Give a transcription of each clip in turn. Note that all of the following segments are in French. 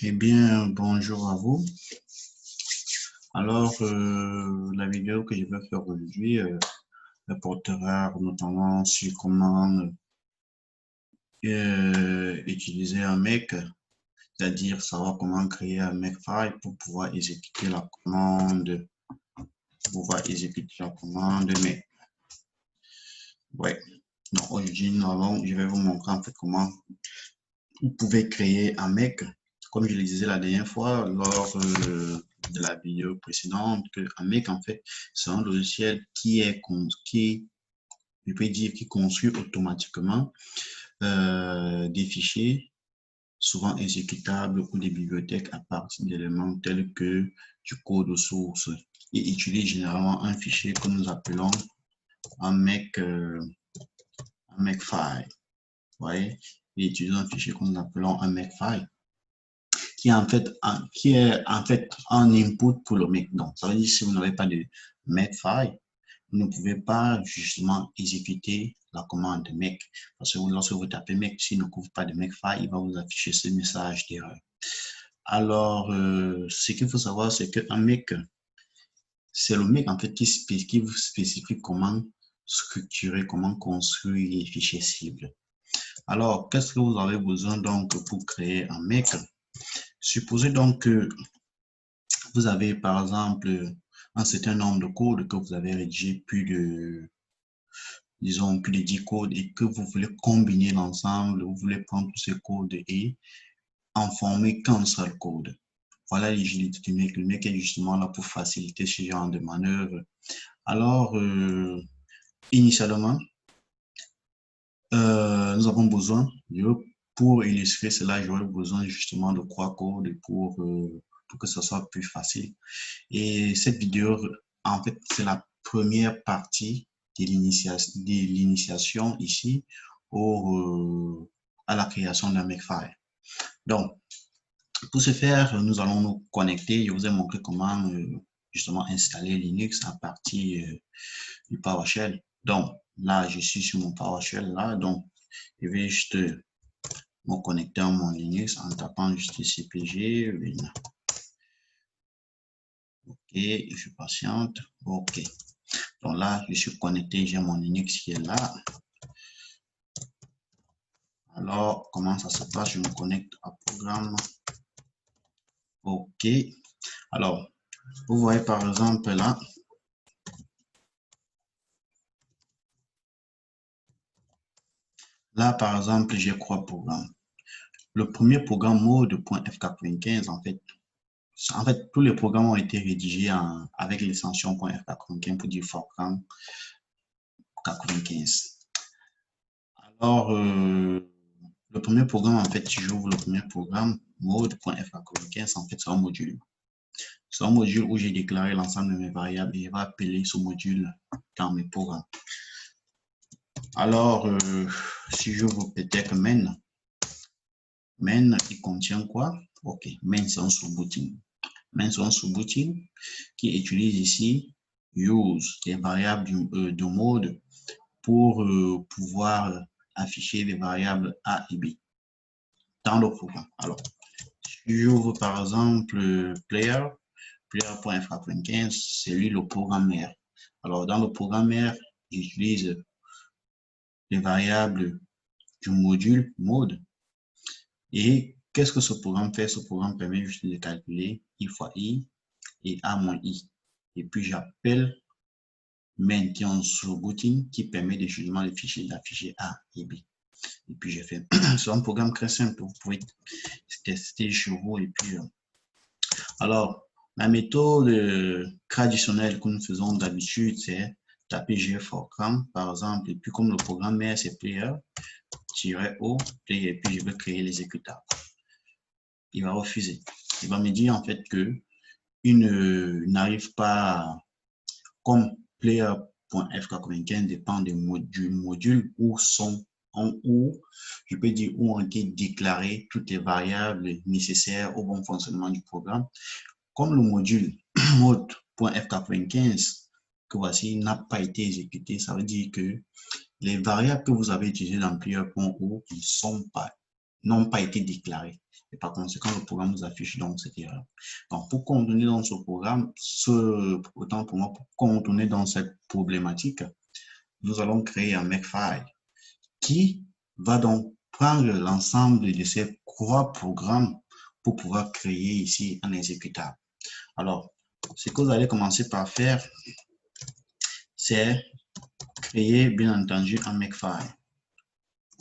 Eh bien, bonjour à vous. Alors, la vidéo que je vais faire aujourd'hui portera notamment sur comment utiliser un make, c'est-à-dire savoir comment créer un makefile pour pouvoir exécuter la commande, make. Ouais. Donc aujourd'hui, je vais vous montrer en fait comment vous pouvez créer un make. Comme je le disais la dernière fois lors de la vidéo précédente, que un make en fait, c'est un logiciel je peux dire, qui construit automatiquement des fichiers souvent exécutables ou des bibliothèques à partir d'éléments tels que du code source et utilise généralement un fichier que nous appelons un makefile. Vous voyez, il utilise un fichier que nous appelons un makefile qui est en fait un input pour le make. Donc, ça veut dire que si vous n'avez pas de makefile, vous ne pouvez pas justement exécuter la commande make. Parce que lorsque vous tapez make, s'il ne couvre pas de makefile, il va vous afficher ce message d'erreur. Alors, ce qu'il faut savoir, c'est qu'un make, c'est le make en fait qui vous spécifie comment structurer, comment construire les fichiers cibles. Alors, qu'est-ce que vous avez besoin donc pour créer un make? Supposez donc que vous avez par exemple un certain nombre de codes que vous avez rédigé disons, plus de 10 codes et que vous voulez combiner l'ensemble, vous voulez prendre tous ces codes et en former qu'un seul code. Voilà l'utilité du make. Le make est justement là pour faciliter ce genre de manœuvre. Alors, initialement, nous avons besoin, pour illustrer cela, j'aurais besoin justement de 3 codes pour que ce soit plus facile. Et cette vidéo, en fait, c'est la première partie de l'initiation ici à la création d'un makefile. Donc, pour ce faire, nous allons nous connecter. Je vous ai montré comment justement installer Linux à partir du PowerShell. Donc, là, je suis sur mon PowerShell là. Donc, je vais juste me connecter à mon Linux en tapant juste CPG. Ok, je patiente. Ok. Donc là, je suis connecté, j'ai mon Linux qui est là. Alors, comment ça se passe? Je me connecte à programme. Ok. Alors, vous voyez par exemple là. Là, par exemple, j'ai 3 programmes. Le premier programme mode.f95, en fait, tous les programmes ont été rédigés avec l'extension .f95 pour dire Fortran 95. Alors, le premier programme, en fait, si j'ouvre le premier programme, mode.f95, en fait, c'est un module. C'est un module où j'ai déclaré l'ensemble de mes variables et il va appeler ce module dans mes programmes. Alors, si j'ouvre peut-être main, il contient quoi? Ok, main, c'est un sous-routine. Main, c'est un sous-routine qui utilise ici use, les variables de mode pour pouvoir afficher les variables A et B dans le programme. Alors, si j'ouvre par exemple player.f95, c'est lui le programme mère. Alors, dans le programme mère, j'utilise les variables du module mode. Et qu'est-ce que ce programme fait? Ce programme permet juste de calculer i fois i et a moins i. Et puis, j'appelle main qui est en sous-routine qui permet de justement d'afficher a et b. Et puis, j'ai fait. C'est un programme très simple. Vous pouvez tester chez vous. Et puis, alors, la méthode traditionnelle que nous faisons d'habitude, c'est taper gfortran, par exemple, et puis comme le programme mère, c'est player-o, player, et puis je vais créer l'exécutable. Il va refuser. Il va me dire en fait que il n'arrive pas, comme player.f95 dépend du module où je peux dire où ont été déclarées toutes les variables nécessaires au bon fonctionnement du programme. Comme le module mode.f95 que voici n'a pas été exécuté, ça veut dire que les variables que vous avez utilisées dans player.o n'ont pas été déclarées. Et par conséquent, le programme nous affiche donc cette erreur. Donc, pour contourner dans ce programme, autant pour moi, pour contourner dans cette problématique, nous allons créer un Makefile qui va donc prendre l'ensemble de ces trois programmes pour pouvoir créer ici un exécutable. Alors, ce que vous allez commencer par faire, c'est créer, bien entendu, un Makefile.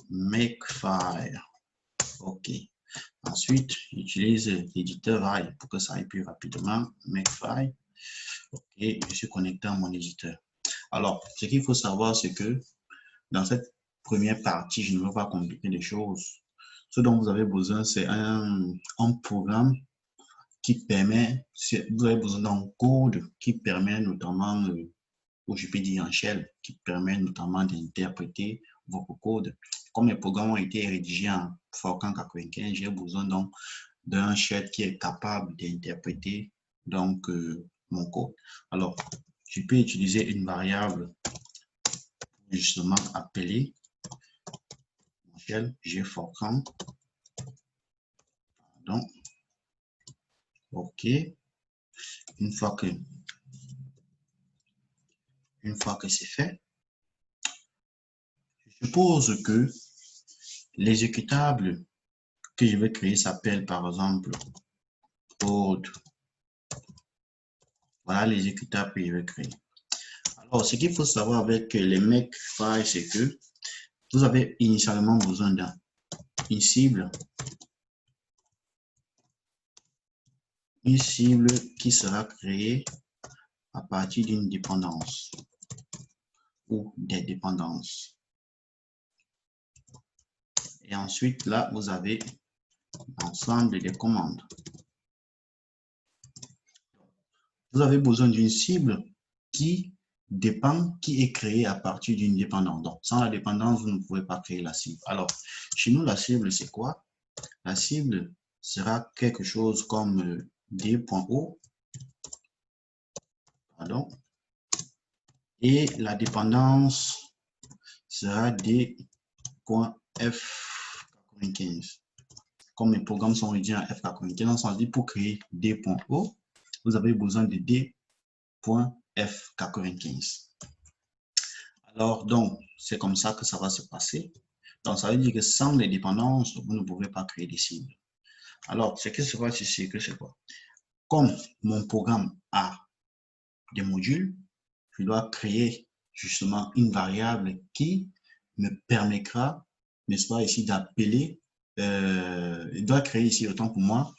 Makefile. OK. Ensuite, j'utilise l'éditeur VAI pour que ça aille plus rapidement. Makefile. OK, je suis connecté à mon éditeur. Alors, ce qu'il faut savoir, c'est que dans cette première partie, je ne veux pas compliquer les choses. Ce dont vous avez besoin, c'est un programme qui permet, vous avez besoin d'un code qui permet notamment, ou je peux dire en shell, qui permet notamment d'interpréter votre code. Comme les programmes ont été rédigés en Fortran 95, j'ai besoin donc d'un shell qui est capable d'interpréter donc mon code. Alors, je peux utiliser une variable justement appelée shell gfortran. Pardon. OK. Une fois que c'est fait, je suppose que l'exécutable que je vais créer s'appelle par exemple code. Voilà l'exécutable que je vais créer. Alors, ce qu'il faut savoir avec les Makefile, c'est que vous avez initialement besoin d'une cible. Une cible qui sera créée à partir d'une dépendance ou des dépendances. Et ensuite, là, vous avez l'ensemble des commandes. Vous avez besoin d'une cible qui est créée à partir d'une dépendance. Donc, sans la dépendance, vous ne pouvez pas créer la cible. Alors, chez nous, la cible, c'est quoi? La cible sera quelque chose comme d.o, pardon, et la dépendance sera d.f95. Comme mes programmes sont rédigés en F95, on s'en dit pour créer d.o, vous avez besoin de d.f95. Alors, donc, c'est comme ça que ça va se passer. Donc, ça veut dire que sans les dépendances, vous ne pouvez pas créer des cibles. Alors, ce qui se passe ici, c'est quoi? Comme mon programme a des modules, je dois créer justement une variable qui me permettra, n'est-ce pas, ici d'appeler, je dois créer ici, autant pour moi,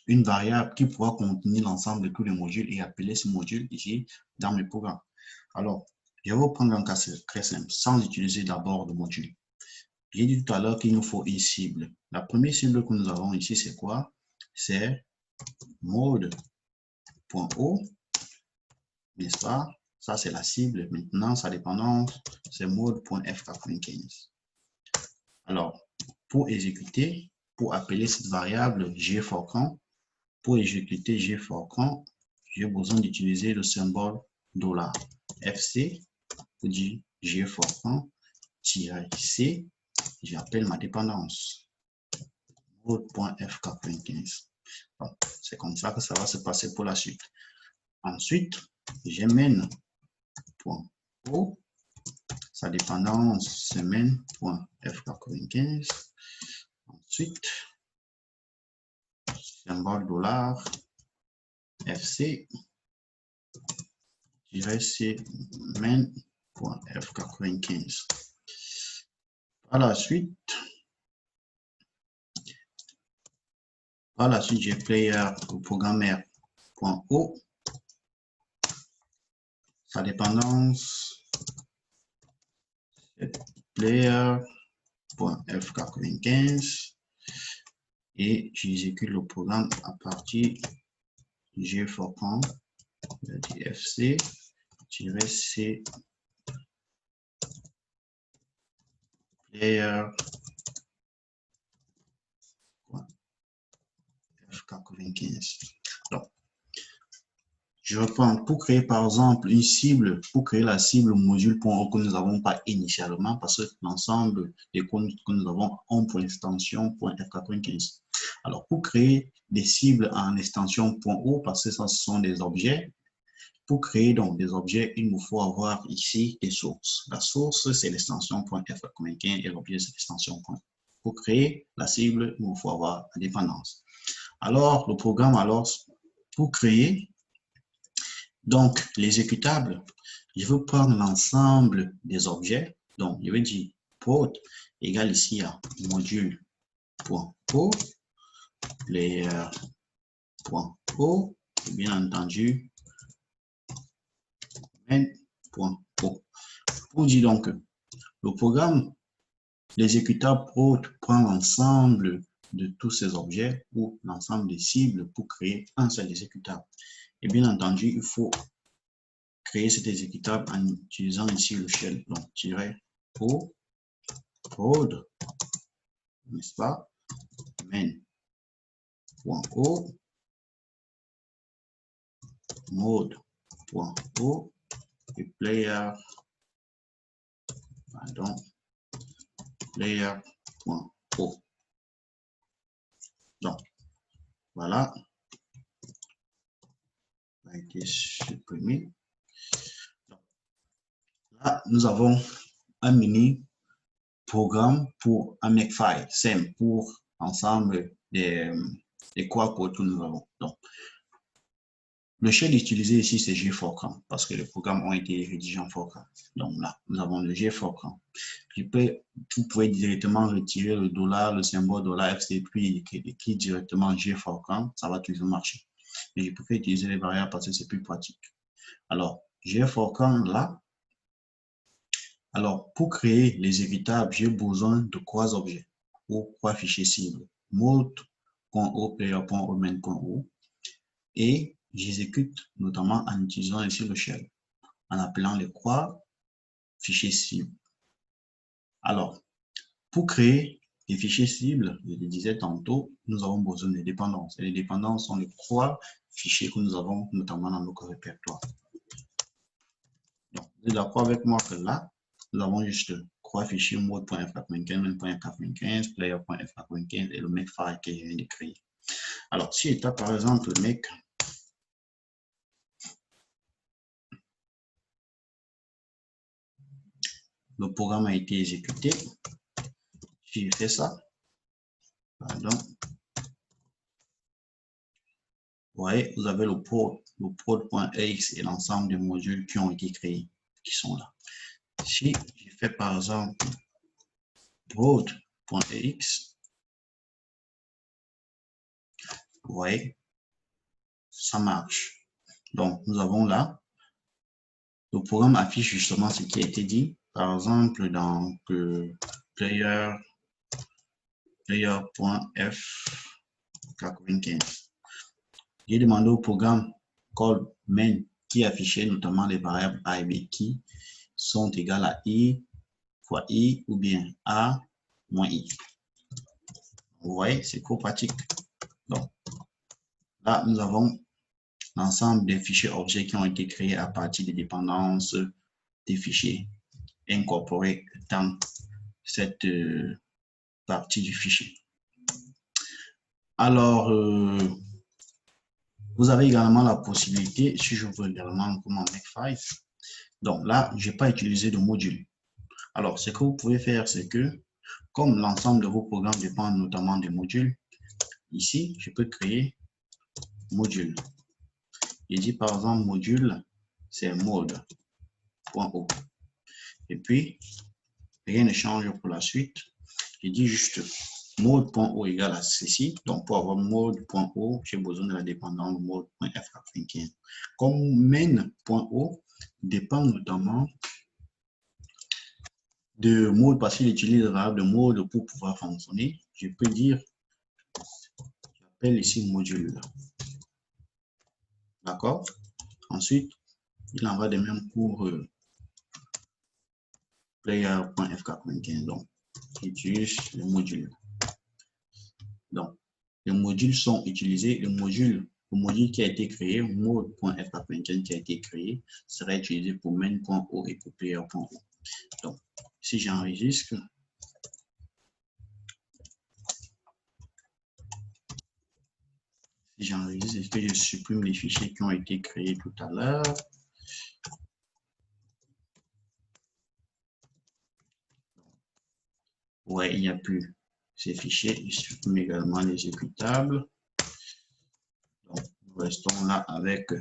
une variable qui pourra contenir l'ensemble de tous les modules et appeler ce module ici dans mes programmes. Alors, je vais prendre un cas très simple, sans utiliser d'abord le module. J'ai dit tout à l'heure qu'il nous faut une cible. La première cible que nous avons ici, c'est quoi? C'est mode.o, n'est-ce pas? Ça, c'est la cible. Maintenant, sa dépendance, c'est mode.f95. Alors, pour exécuter, pour appeler cette variable gfortran, pour exécuter gfortran, j'ai besoin d'utiliser le symbole $fc pour dire gfortran-c, j'appelle ma dépendance mode.f95. C'est comme ça que ça va se passer pour la suite. Ensuite, j'ai main.o, sa dépendance c'est main.f95. Ensuite, symbole $fc, c'est main.f95. Par la suite, j'ai player ou programmeur.o, sa dépendance c'est player.f95 et j'exécute le programme à partir de gfortran fc-c player.f95. Donc, Je reprends pour créer par exemple une cible, pour créer la cible module.o que nous n'avons pas initialement parce que l'ensemble des codes que nous avons ont pour extension .f95. Alors pour créer des cibles en extension .o parce que ça ce sont des objets. Pour créer donc des objets, il nous faut avoir ici des sources. La source c'est l'extension .f95 et l'objet c'est l'extension .o. Pour créer la cible, il nous faut avoir la dépendance. Alors le programme pour créer donc, l'exécutable, je veux prendre l'ensemble des objets. Donc, je vais dire prod égale ici à module.o, player.o, et bien entendu, main.o. Pour dire donc que le programme, l'exécutable prod prend l'ensemble de tous ces objets ou l'ensemble des cibles pour créer un seul exécutable. Et bien entendu, il faut créer cet exécutable en utilisant ici le shell. Donc, -o prod, n'est-ce pas, main.o, mode.o et player.o. Donc, voilà, ça a été supprimé. Donc, là, nous avons un mini programme pour un makefile, simple pour l'ensemble des trois codes que nous avons. Donc, le shell utilisé ici, c'est gfortran parce que les programmes ont été rédigés en Fortran. Donc là, nous avons le gfortran. Vous pouvez directement retirer le $, le symbole $, puis écrire directement gfortran, ça va toujours marcher. Mais je préfère utiliser les variables parce que c'est plus pratique. Alors, gfortran là. Alors, pour créer l'exécutable, j'ai besoin de trois objets ou trois fichiers cibles. Mode.o, player.o, main.o. Et j'exécute notamment en utilisant ici le shell, en appelant les trois fichiers cibles. Alors, pour créer les fichiers cibles, je le disais tantôt, nous avons besoin de dépendances. Et les dépendances sont les trois fichiers que nous avons notamment dans notre répertoire. Donc, vous êtes d'accord avec moi que là, nous avons juste trois fichiers mode.f95, main.f95, player.f95 et le makefile que je viens de créer. Alors, si je tape par exemple le make, le programme a été exécuté. Si je fais ça, pardon, vous voyez, vous avez le prod.ax et l'ensemble des modules qui ont été créés, qui sont là. Si je fais par exemple prod.ax, vous voyez, ça marche. Donc, nous avons là, le programme affiche justement ce qui a été dit. Par exemple, dans player.f95. J'ai demandé au programme call main qui affichait notamment les variables a et b qui sont égales à i fois i ou bien a moins i. Vous voyez, c'est trop pratique. Donc, là, nous avons l'ensemble des fichiers objets qui ont été créés à partir des dépendances des fichiers incorporés dans cette partie du fichier. Alors, vous avez également la possibilité, si je veux également pour mon makefile, donc là, je n'ai pas utilisé de module. Alors, ce que vous pouvez faire, c'est que, comme l'ensemble de vos programmes dépendent notamment des modules, ici, je peux créer module. Je dis par exemple module, c'est mode.o. Et puis, rien ne change pour la suite. Je dis juste mode.o égale à ceci. Donc, pour avoir mode.o, j'ai besoin de la dépendance mode.f95. Comme main.o dépend notamment de mode parce qu'il utilise la variable de mode pour pouvoir fonctionner. Je peux dire, j'appelle ici module. D'accord? Ensuite, il en va de même pour player.f95. Donc, j'utilise le module. Donc, les modules sont utilisés. Le module le module qui a été créé, mode.fr.gen qui a été créé, sera utilisé pour main.o et pour player.o. Donc, si j'enregistre, est-ce que je supprime les fichiers qui ont été créés tout à l'heure? Ouais, il n'y a plus ces fichiers. Je supprime également l'exécutable. Donc, nous restons là avec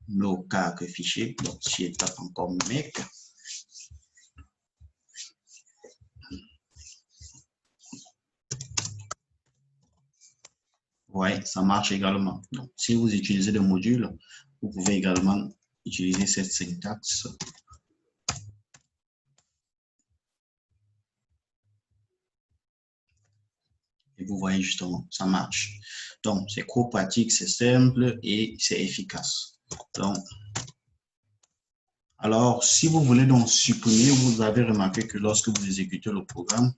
nos quatre fichiers. Donc, si je tape encore mec, ouais, ça marche également. Donc, si vous utilisez le module, vous pouvez également utiliser cette syntaxe. Et vous voyez justement, ça marche. Donc, c'est trop pratique, c'est simple et c'est efficace. Donc, alors, si vous voulez donc supprimer, vous avez remarqué que lorsque vous exécutez le programme,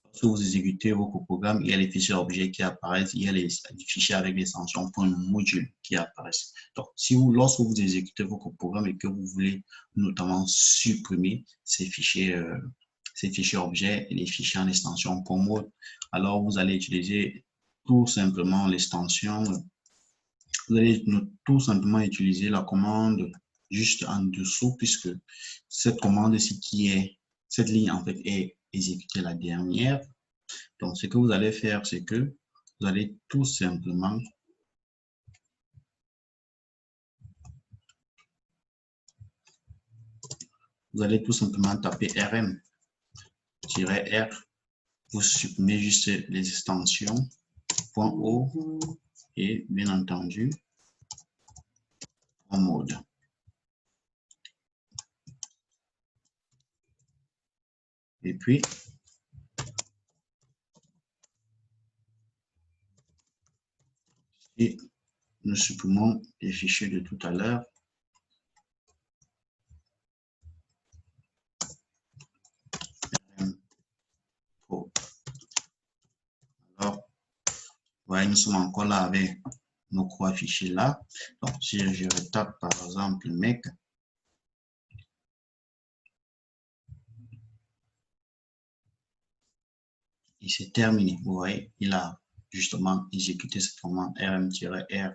lorsque vous exécutez votre programme, il y a les fichiers objets qui apparaissent, il y a les fichiers avec l'extension .module qui apparaissent. Donc, lorsque vous exécutez votre programme et que vous voulez notamment supprimer ces fichiers objets et les fichiers en extension .mode, alors vous allez utiliser tout simplement l'extension. Vous allez tout simplement utiliser la commande juste en dessous, puisque cette commande-ci cette ligne en fait est exécutée la dernière. Donc, ce que vous allez faire, c'est que vous allez tout simplement taper rm-r, vous supprimez juste les extensions .o et bien entendu en mode. Et puis, et nous supprimons les fichiers de tout à l'heure. Alors, voyez, nous sommes encore là avec nos trois fichiers là. Donc, si je retape par exemple mec, et c'est terminé. Vous voyez, il a justement exécuté cette commande rm-r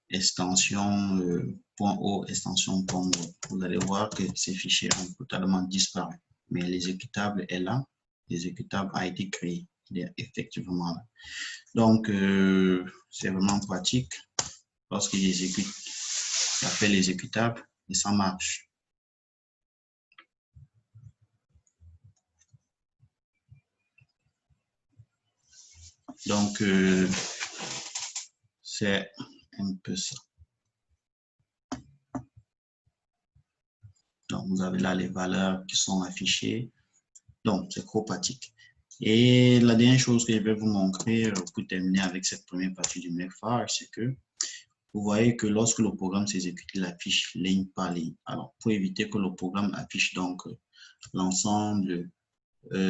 extension .o extension .mode. Vous allez voir que ces fichiers ont totalement disparu. Mais l'exécutable est là. L'exécutable a été créé. Il est effectivement là. Donc, c'est vraiment pratique. Lorsqu'il exécute, il appelle l'exécutable et ça marche. Donc, c'est un peu ça. Donc, vous avez là les valeurs qui sont affichées. Donc, c'est trop pratique. Et la dernière chose que je vais vous montrer pour terminer avec cette première partie du Makefile, c'est que vous voyez que lorsque le programme s'exécute, il affiche ligne par ligne. Alors, pour éviter que le programme affiche donc l'ensemble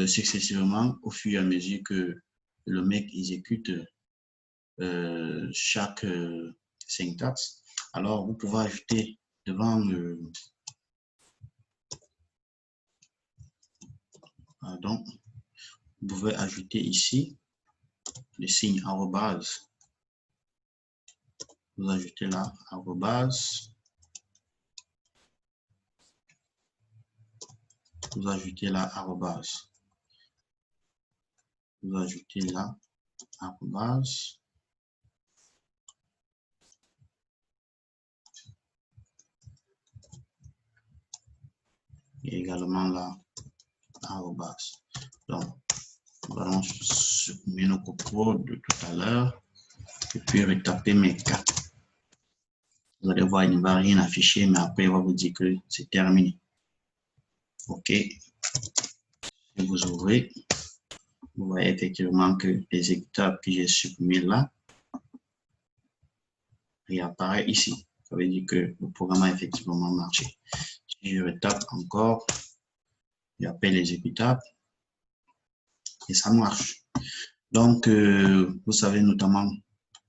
successivement au fur et à mesure que le mec exécute chaque syntaxe, alors vous pouvez ajouter devant pardon, vous pouvez ajouter ici le signe arrobase. Vous ajoutez là arrobase. Vous ajoutez là arrobase. Vous ajoutez là arrobase. Et également là arrobase. Donc, nous allons supprimer nos codes de tout à l'heure et puis retaper mes cas. Vous allez voir, il ne va rien afficher, mais après, il va vous dire que c'est terminé. OK. Et vous ouvrez. Vous voyez effectivement que l'exécutable que j'ai supprimé là réapparaît ici. Ça veut dire que le programme a effectivement marché. Si je retape encore, j'appelle l'exécutable et ça marche. Donc, vous savez notamment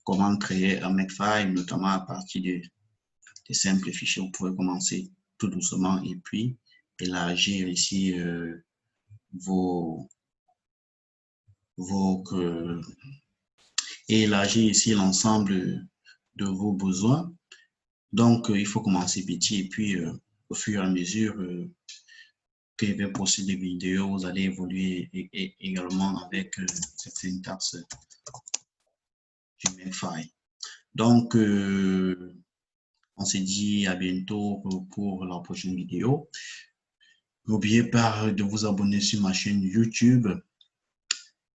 comment créer un Makefile, notamment à partir des simples fichiers. Vous pouvez commencer tout doucement et puis élargir ici vos et élargir ici l'ensemble de vos besoins. Donc, il faut commencer petit et puis au fur et à mesure que je vais poster des vidéos, vous allez évoluer également avec cette syntaxe du Makefile. Donc, on se dit à bientôt pour la prochaine vidéo. N'oubliez pas de vous abonner sur ma chaîne YouTube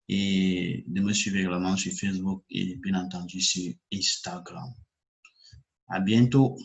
et de me suivre également sur Facebook et bien entendu sur Instagram. À bientôt.